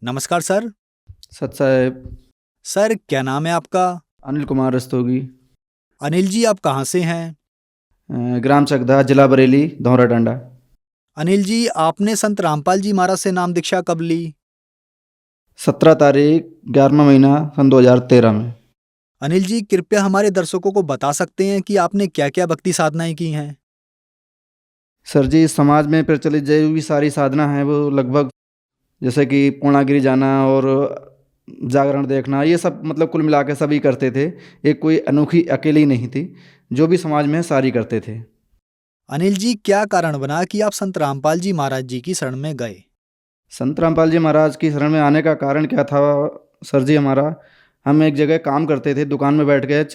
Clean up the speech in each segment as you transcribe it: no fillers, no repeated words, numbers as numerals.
नमस्कार सर। सत साहब। सर क्या नाम है आपका? अनिल कुमार रस्तोगी। अनिल जी आप कहाँ से हैं? ग्राम चकदा, जिला बरेली, धौरा डंडा। अनिल जी आपने संत रामपाल जी महाराज से नाम दीक्षा कब ली? 17 तारीख 11वां महीना सन 2013 में। अनिल जी कृपया हमारे दर्शकों को बता सकते हैं कि आपने क्या क्या भक्ति साधनाएं की हैं? सर जी, समाज में प्रचलित जो भी सारी साधना है वो लगभग, जैसे कि पूर्णागिरि जाना और जागरण देखना, ये सब मतलब कुल मिला के सभी करते थे। एक कोई अनोखी अकेली नहीं थी, जो भी समाज में है सारी करते थे। अनिल जी क्या कारण बना कि आप संत रामपाल जी महाराज जी की शरण में गए? संत रामपाल जी महाराज की शरण में आने का कारण क्या था? सर जी, हम एक जगह काम करते थे, दुकान में बैठ गए।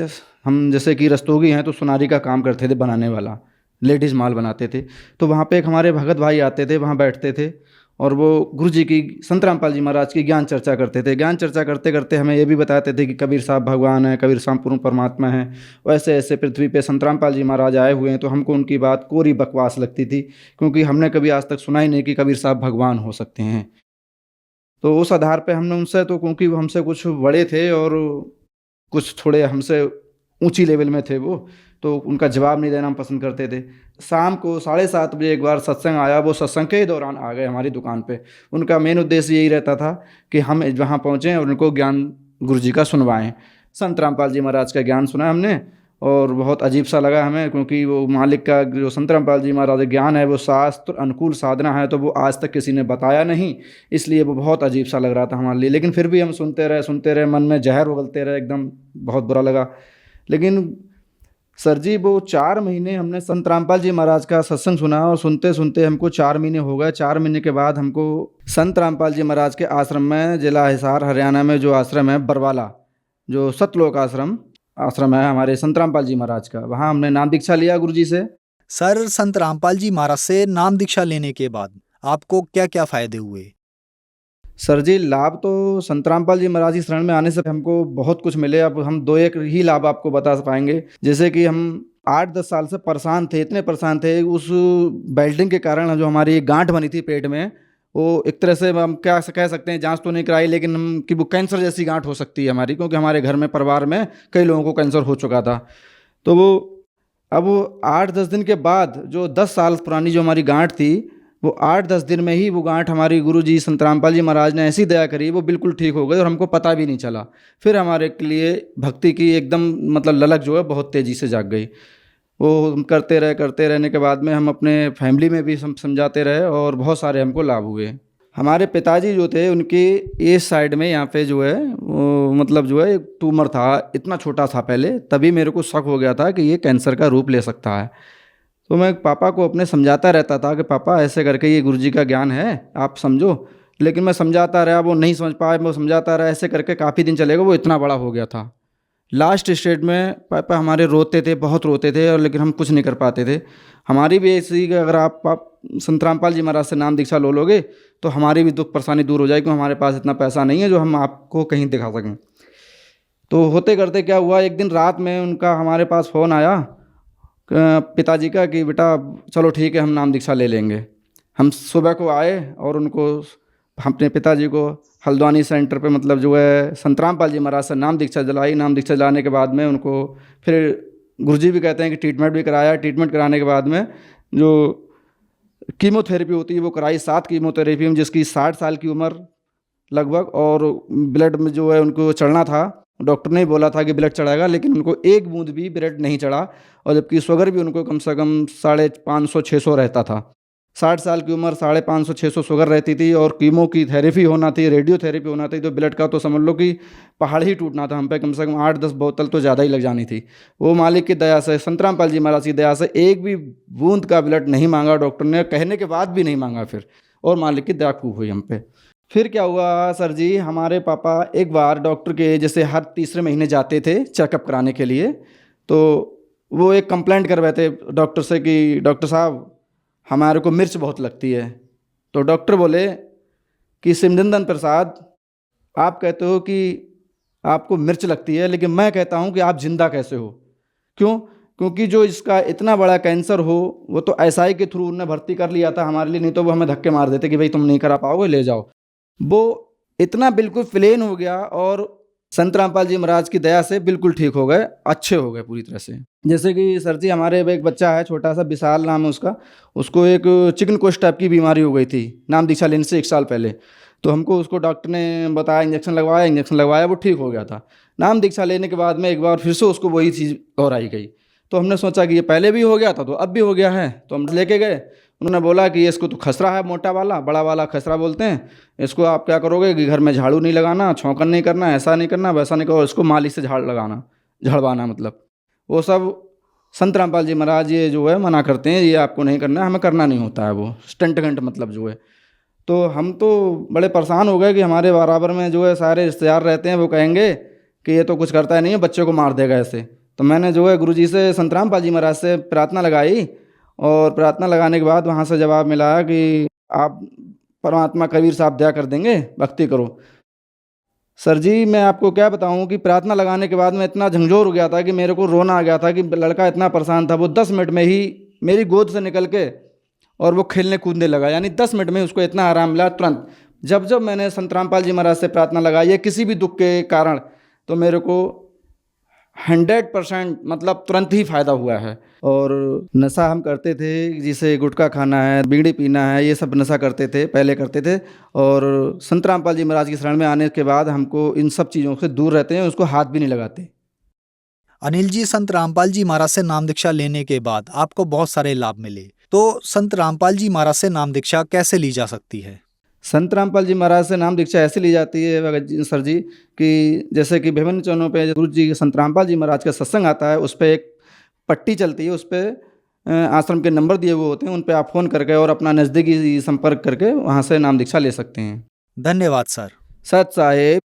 हम जैसे कि रस्तोगी हैं तो सुनारी का काम करते थे, बनाने वाला, लेडीज़ माल बनाते थे। तो वहाँ पे एक हमारे भगत भाई आते थे, वहाँ बैठते थे और वो गुरु जी की, संत रामपाल जी महाराज की ज्ञान चर्चा करते थे। ज्ञान चर्चा करते करते हमें ये भी बताते थे कि कबीर साहब भगवान है, कबीर साहब पूर्ण परमात्मा है। वैसे ऐसे पृथ्वी पे संत रामपाल जी महाराज आए हुए हैं। तो हमको उनकी बात कोरी बकवास लगती थी, क्योंकि हमने कभी आज तक सुना ही नहीं कि कबीर साहब भगवान हो सकते हैं। तो उस आधार पे हमने उनसे, तो क्योंकि वो हमसे कुछ बड़े थे और कुछ थोड़े हमसे ऊंची लेवल में थे वो, तो उनका जवाब नहीं देना हम पसंद करते थे। शाम को 7:30 बजे एक बार सत्संग आया। वो सत्संग के ही दौरान आ गए हमारी दुकान पे। उनका मेन उद्देश्य यही रहता था कि हम वहाँ पहुँचें और उनको ज्ञान गुरु जी का सुनवाएं। संत रामपाल जी महाराज का ज्ञान सुना हमने और बहुत अजीब सा लगा हमें, क्योंकि वो मालिक का जो संत रामपाल जी महाराज का ज्ञान है वो शास्त्र अनुकूल साधना है, तो वो आज तक किसी ने बताया नहीं। इसलिए वो बहुत अजीब सा लग रहा था हमारे लिए। लेकिन फिर भी हम सुनते रहे, मन में जहर उगलते रहे, एकदम बहुत बुरा लगा। लेकिन सर जी, वो 4 महीने हमने संत रामपाल जी महाराज का सत्संग सुना और सुनते सुनते हमको 4 महीने हो गए। 4 महीने के बाद हमको संत रामपाल जी महाराज के आश्रम में, जिला हिसार हरियाणा में जो आश्रम है बरवाला, जो सतलोक आश्रम आश्रम है हमारे संत रामपाल जी महाराज का, वहाँ हमने नाम दीक्षा लिया गुरु जी से। सर संत रामपाल जी महाराज से नाम दीक्षा लेने के बाद आपको क्या क्या फायदे हुए? सर जी, लाभ तो संत रामपाल जी महाराज की शरण में आने से हमको बहुत कुछ मिले। अब हम दो एक ही लाभ आपको बता पाएंगे। जैसे कि हम 8-10 साल से परेशान थे, इतने परेशान थे उस बेल्टिंग के कारण। जो हमारी एक गांठ बनी थी पेट में, वो एक तरह से हम क्या कह सकते हैं, जांच तो नहीं कराई लेकिन हम कि वो कैंसर जैसी गांठ हो सकती है हमारी, क्योंकि हमारे घर में परिवार में कई लोगों को कैंसर हो चुका था। तो वो अब वो 8-10 दिन के बाद, जो 10 साल पुरानी जो हमारी गांठ थी, वो 8-10 दिन में ही वो गांठ हमारी गुरु जी संत रामपाल जी महाराज ने ऐसी दया करी, वो बिल्कुल ठीक हो गई और हमको पता भी नहीं चला। फिर हमारे के लिए भक्ति की एकदम मतलब ललक जो है बहुत तेज़ी से जाग गई। वो हम करते रहने के बाद में हम अपने फैमिली में भी समझाते रहे और बहुत सारे हमको लाभ हुए। हमारे पिताजी जो थे उनके इस साइड में यहाँ पे जो है वो मतलब जो है एक ट्यूमर था, इतना छोटा था पहले। तभी मेरे को शक हो गया था कि ये कैंसर का रूप ले सकता है। तो मैं पापा को अपने समझाता रहता था कि पापा ऐसे करके ये गुरुजी का ज्ञान है, आप समझो। लेकिन मैं समझाता रहा, वो नहीं समझ पाया। मैं समझाता रहा, ऐसे करके काफ़ी दिन चलेगा। वो इतना बड़ा हो गया था। लास्ट स्टेज में पापा हमारे रोते थे, बहुत रोते थे, और लेकिन हम कुछ नहीं कर पाते थे। हमारी भी ऐसी कि अगर आप संत रामपाल जी महाराज से नाम दीक्षा लो लोगे तो हमारी भी दुख परेशानी दूर हो जाएगी, क्योंकि हमारे पास इतना पैसा नहीं है जो हम आपको कहीं दिखा सकें। तो होते करते क्या हुआ, एक दिन रात में उनका हमारे पास फ़ोन आया पिताजी का कि बेटा चलो ठीक है, हम नाम दीक्षा ले लेंगे। हम सुबह को आए और उनको, अपने पिताजी को हल्द्वानी सेंटर पे मतलब जो है संत रामपाल जी महाराज से नाम दीक्षा दिलाई। नाम दीक्षा दिलाने के बाद में उनको फिर गुरुजी भी कहते हैं कि ट्रीटमेंट भी कराया। ट्रीटमेंट कराने के बाद में जो कीमोथेरेपी होती है वो कराई, 7 कीमोथेरेपी में, जिसकी 60 साल की उम्र लगभग। और ब्लड में जो है उनको चढ़ना था, डॉक्टर ने बोला था कि ब्लड चढ़ाएगा, लेकिन उनको एक बूंद भी ब्लड नहीं चढ़ा। और जबकि शुगर भी उनको कम से कम 550-600 रहता था। 60 साल की उम्र, 550-600 शुगर रहती थी, और कीमो की थेरेपी होना थी, रेडियोथेरेपी होना थी। तो ब्लड का तो समझ लो कि पहाड़ ही टूटना था हम पे। कम से कम 8-10 बोतल तो ज़्यादा ही लग जानी थी। वो मालिक की दया से, संत रामपाल जी महाराज की दया से, एक भी बूंद का ब्लड नहीं मांगा डॉक्टर ने, कहने के बाद भी नहीं मांगा फिर। और मालिक की दया खूब हुई हम पे। फिर क्या हुआ सर जी, हमारे पापा एक बार डॉक्टर के, जैसे हर तीसरे महीने जाते थे चेकअप कराने के लिए, तो वो एक कंप्लेंट कर रहे थे डॉक्टर से कि डॉक्टर साहब हमारे को मिर्च बहुत लगती है। तो डॉक्टर बोले कि सिमरंदन प्रसाद, आप कहते हो कि आपको मिर्च लगती है, लेकिन मैं कहता हूँ कि आप जिंदा कैसे हो। क्यों? क्योंकि जो इसका इतना बड़ा कैंसर हो, वो तो एसआई के थ्रू उन्होंने भर्ती कर लिया था हमारे लिए, नहीं तो वो हमें धक्के मार देते कि भाई तुम नहीं करा पाओगे, ले जाओ। वो इतना बिल्कुल प्लेन हो गया और संत रामपाल जी महाराज की दया से बिल्कुल ठीक हो गए, अच्छे हो गए पूरी तरह से। जैसे कि सर जी हमारे एक बच्चा है छोटा सा, विशाल नाम है उसका, उसको एक चिकन कोश टाइप की बीमारी हो गई थी नाम दीक्षा लेने से 1 साल पहले। तो हमको उसको डॉक्टर ने बताया, इंजेक्शन लगवाया, वो ठीक हो गया था। नाम दीक्षा लेने के बाद में एक बार फिर से उसको वही चीज़ दोहराई गई। तो हमने सोचा कि ये पहले भी हो गया था तो अब भी हो गया है, तो हम लेके गए। उन्होंने बोला कि इसको तो खसरा है, मोटा वाला, बड़ा वाला खसरा बोलते हैं, इसको आप क्या करोगे कि घर में झाड़ू नहीं लगाना, छौंकन नहीं करना, ऐसा नहीं करना, वैसा नहीं करो, इसको मालिश से झड़वाना मतलब वो सब संत रामपाल जी महाराज ये जो है मना करते हैं, ये आपको नहीं करना है, हमें करना नहीं होता है वो स्टंट घंट मतलब जो है। तो हम तो बड़े परेशान हो गए कि हमारे बराबर में जो है सारे रिश्तेदार रहते हैं, वो कहेंगे कि ये तो कुछ करता है नहीं है, बच्चे को मार देगा ऐसे। तो मैंने जो है गुरुजी से, संत रामपाल जी महाराज से प्रार्थना लगाई, और प्रार्थना लगाने के बाद वहाँ से जवाब मिला कि आप परमात्मा कबीर साहब दया कर देंगे, भक्ति करो। सर जी मैं आपको क्या बताऊं कि प्रार्थना लगाने के बाद मैं इतना झंझोर हो गया था कि मेरे को रोना आ गया था कि लड़का इतना परेशान था, वो 10 मिनट में ही मेरी गोद से निकल के और वो खेलने कूदने लगा, यानी 10 मिनट में उसको इतना आराम मिला तुरंत। जब जब मैंने संत रामपाल जी महाराज से प्रार्थना लगाई है किसी भी दुख के कारण, तो मेरे को 100% मतलब तुरंत ही फायदा हुआ है। और नशा हम करते थे, जिसे गुटखा खाना है, बीड़ी पीना है, ये सब नशा करते थे, पहले करते थे। और संत रामपाल जी महाराज की शरण में आने के बाद हमको इन सब चीज़ों से दूर रहते हैं, उसको हाथ भी नहीं लगाते। अनिल जी, संत रामपाल जी महाराज से नाम दीक्षा लेने के बाद आपको बहुत सारे लाभ मिले, तो संत रामपाल जी महाराज से नाम दीक्षा कैसे ली जा सकती है? संत रामपाल जी महाराज से नाम दीक्षा ऐसे ली जाती है सर जी कि जैसे कि विभिन्न चैनलों पे गुरु जी संत रामपाल जी महाराज का सत्संग आता है, उस पर एक पट्टी चलती है, उस पर आश्रम के नंबर दिए हुए होते हैं, उन पे आप फ़ोन करके और अपना नज़दीकी संपर्क करके वहाँ से नाम दीक्षा ले सकते हैं। धन्यवाद सर। सत साहेब।